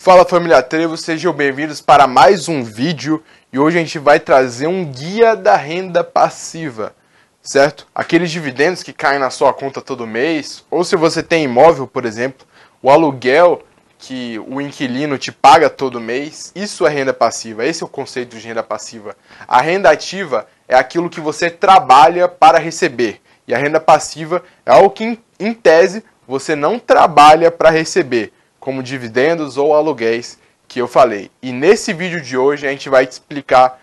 Fala família Trevo, sejam bem-vindos para mais um vídeo e hoje a gente vai trazer um guia da renda passiva, certo? Aqueles dividendos que caem na sua conta todo mês, ou se você tem imóvel, por exemplo, o aluguel que o inquilino te paga todo mês, isso é renda passiva, esse é o conceito de renda passiva. A renda ativa é aquilo que você trabalha para receber e a renda passiva é algo que, em tese, você não trabalha para receber, como dividendos ou aluguéis que eu falei. E nesse vídeo de hoje a gente vai te explicar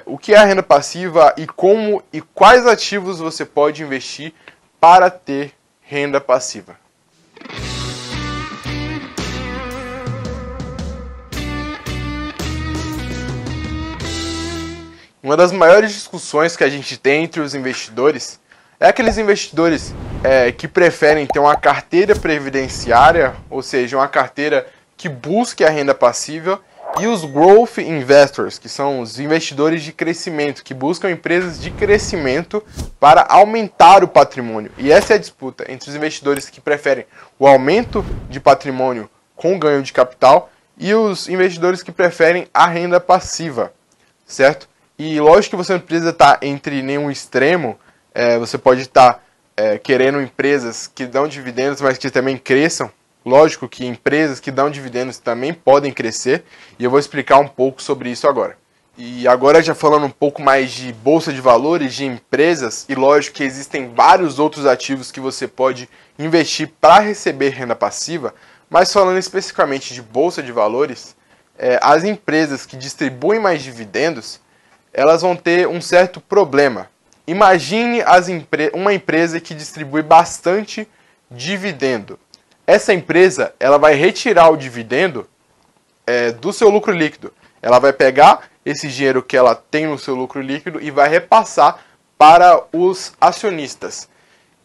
o que é a renda passiva e como e quais ativos você pode investir para ter renda passiva. Uma das maiores discussões que a gente tem entre os investidores é aqueles investidores que preferem ter uma carteira previdenciária, ou seja, uma carteira que busque a renda passiva, e os growth investors, que são os investidores de crescimento, que buscam empresas de crescimento para aumentar o patrimônio. E essa é a disputa entre os investidores que preferem o aumento de patrimônio com ganho de capital e os investidores que preferem a renda passiva, certo? E lógico que você não precisa estar entre nenhum extremo. Você pode estar querendo empresas que dão dividendos, mas que também cresçam. Lógico que empresas que dão dividendos também podem crescer, e eu vou explicar um pouco sobre isso agora. E agora, já falando um pouco mais de bolsa de valores, de empresas, e lógico que existem vários outros ativos que você pode investir para receber renda passiva, mas falando especificamente de bolsa de valores, as empresas que distribuem mais dividendos, elas vão ter um certo problema. Imagine uma empresa que distribui bastante dividendo. Essa empresa ela vai retirar o dividendo do seu lucro líquido. Ela vai pegar esse dinheiro que ela tem no seu lucro líquido e vai repassar para os acionistas.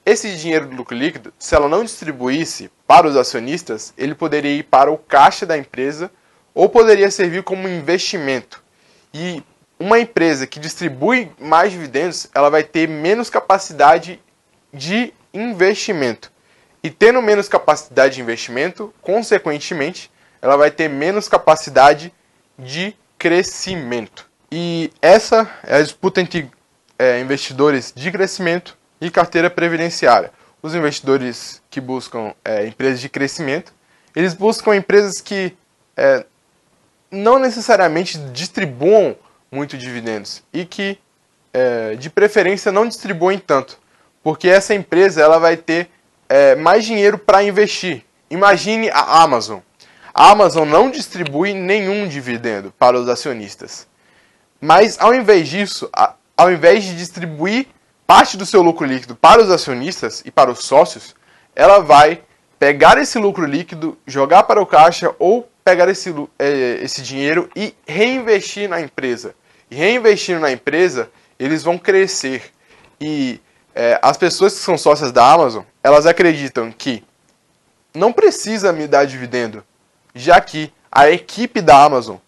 Esse dinheiro do lucro líquido, se ela não distribuísse para os acionistas, ele poderia ir para o caixa da empresa ou poderia servir como investimento. E uma empresa que distribui mais dividendos, ela vai ter menos capacidade de investimento. E tendo menos capacidade de investimento, consequentemente, ela vai ter menos capacidade de crescimento. E essa é a disputa entre investidores de crescimento e carteira previdenciária. Os investidores que buscam empresas de crescimento, eles buscam empresas que não necessariamente distribuam muito dividendos e que de preferência não distribuem tanto, porque essa empresa ela vai ter mais dinheiro para investir. Imagine a Amazon. A Amazon não distribui nenhum dividendo para os acionistas, mas ao invés disso, ao invés de distribuir parte do seu lucro líquido para os acionistas e para os sócios, ela vai pegar esse lucro líquido, jogar para o caixa ou pegar esse dinheiro e reinvestir na empresa. E reinvestindo na empresa, eles vão crescer. E as pessoas que são sócias da Amazon, elas acreditam que não precisa me dar dividendo, já que a equipe da Amazon,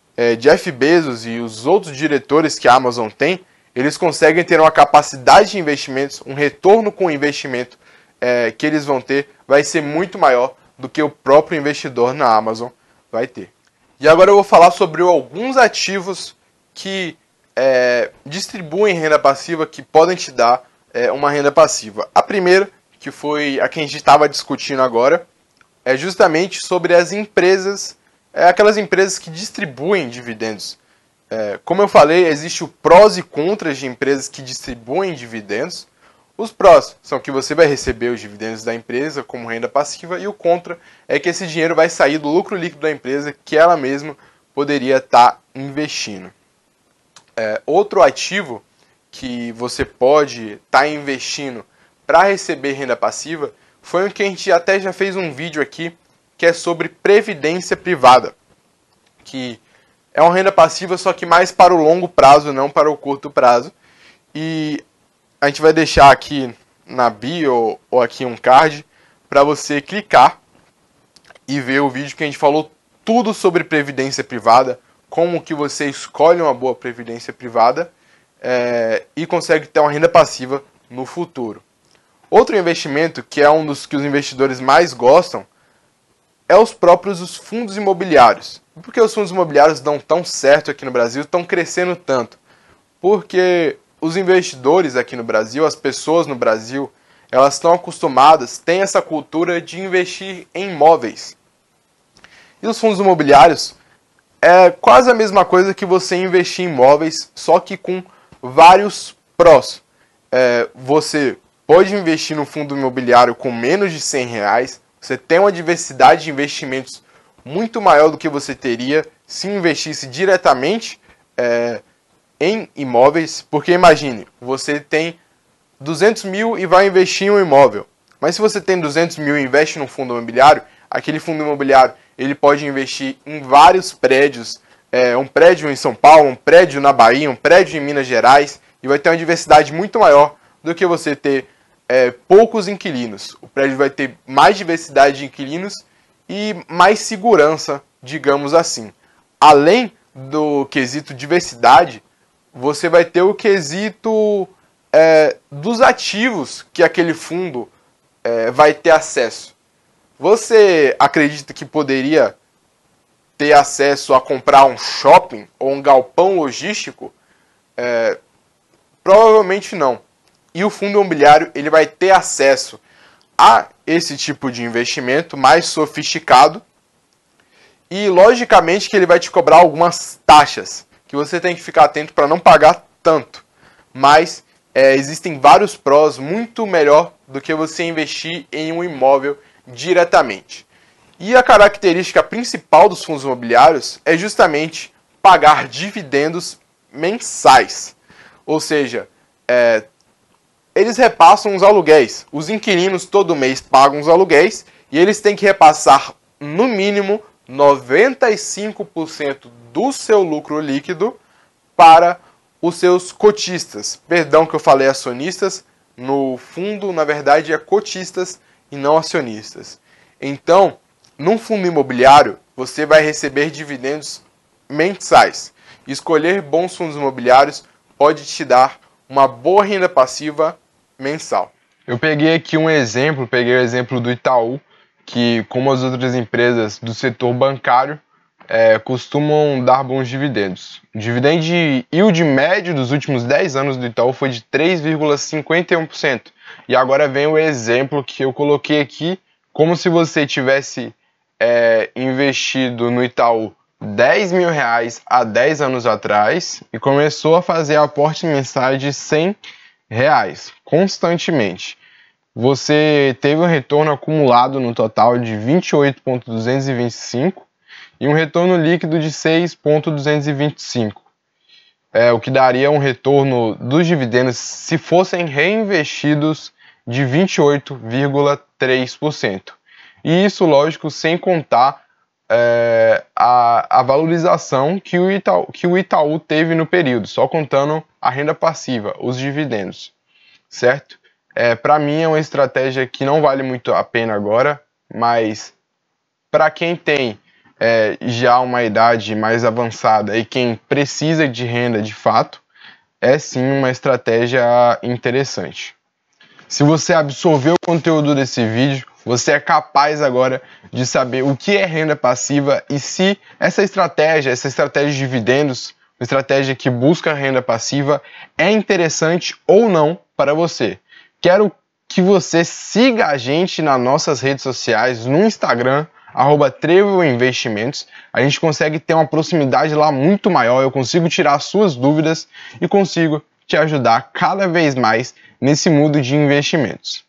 Jeff Bezos e os outros diretores que a Amazon tem, eles conseguem ter uma capacidade de investimentos, um retorno com o investimento que eles vão ter vai ser muito maior do que o próprio investidor na Amazon vai ter. E agora eu vou falar sobre alguns ativos que distribuem renda passiva, que podem te dar uma renda passiva. A primeira, que foi a que a gente estava discutindo agora, é justamente sobre as empresas, aquelas empresas que distribuem dividendos. Como eu falei, existe o prós e contras de empresas que distribuem dividendos. Os prós são que você vai receber os dividendos da empresa como renda passiva, e o contra é que esse dinheiro vai sair do lucro líquido da empresa que ela mesma poderia estar investindo. Outro ativo que você pode estar investindo para receber renda passiva foi um que a gente até já fez um vídeo aqui, que é sobre previdência privada, que é uma renda passiva, só que mais para o longo prazo, não para o curto prazo. E a gente vai deixar aqui na bio ou aqui um card para você clicar e ver o vídeo que a gente falou tudo sobre previdência privada, como que você escolhe uma boa previdência privada e consegue ter uma renda passiva no futuro. Outro investimento, que é um dos que os investidores mais gostam, é os próprios os fundos imobiliários. Por que os fundos imobiliários dão tão certo aqui no Brasil, estão crescendo tanto? Porque os investidores aqui no Brasil, as pessoas no Brasil, elas estão acostumadas, têm essa cultura de investir em imóveis. E os fundos imobiliários é quase a mesma coisa que você investir em imóveis, só que com vários prós. Você pode investir no fundo imobiliário com menos de R$100, você tem uma diversidade de investimentos muito maior do que você teria se investisse diretamente em imóveis, porque imagine, você tem 200 mil e vai investir em um imóvel, mas se você tem 200 mil e investe num fundo imobiliário, aquele fundo imobiliário ele pode investir em vários prédios, um prédio em São Paulo, um prédio na Bahia, um prédio em Minas Gerais, e vai ter uma diversidade muito maior do que você ter poucos inquilinos. O prédio vai ter mais diversidade de inquilinos e mais segurança, digamos assim. Além do quesito diversidade, você vai ter o quesito dos ativos que aquele fundo vai ter acesso. Você acredita que poderia ter acesso a comprar um shopping ou um galpão logístico? Provavelmente não. E o fundo imobiliário ele vai ter acesso a esse tipo de investimento mais sofisticado e logicamente que ele vai te cobrar algumas taxas que você tem que ficar atento para não pagar tanto. Mas existem vários prós muito melhor do que você investir em um imóvel diretamente. E a característica principal dos fundos imobiliários é justamente pagar dividendos mensais. Ou seja, eles repassam os aluguéis. Os inquilinos todo mês pagam os aluguéis e eles têm que repassar no mínimo 95% do seu lucro líquido para os seus cotistas. Perdão que eu falei acionistas, no fundo na verdade é cotistas e não acionistas. Então, num fundo imobiliário, você vai receber dividendos mensais. Escolher bons fundos imobiliários pode te dar uma boa renda passiva mensal. Eu peguei aqui um exemplo, peguei o exemplo do Itaú, que como as outras empresas do setor bancário, costumam dar bons dividendos. O dividendo yield médio dos últimos 10 anos do Itaú foi de 3,51%. E agora vem o exemplo que eu coloquei aqui, como se você tivesse investido no Itaú R$10 mil há 10 anos atrás e começou a fazer aportes mensais de R$100 constantemente. Você teve um retorno acumulado no total de 28,225 e um retorno líquido de 6,225. O que daria um retorno dos dividendos se fossem reinvestidos de 28,3%. E isso, lógico, sem contar a valorização que o Itaú teve no período, só contando a renda passiva, os dividendos, certo? Para mim é uma estratégia que não vale muito a pena agora, mas para quem tem já uma idade mais avançada e quem precisa de renda de fato, é sim uma estratégia interessante. Se você absorveu o conteúdo desse vídeo, você é capaz agora de saber o que é renda passiva e se essa estratégia de dividendos, uma estratégia que busca renda passiva, é interessante ou não para você. Quero que você siga a gente nas nossas redes sociais, no Instagram, @trevoinvestimentos. A gente consegue ter uma proximidade lá muito maior, eu consigo tirar suas dúvidas e consigo te ajudar cada vez mais nesse mundo de investimentos.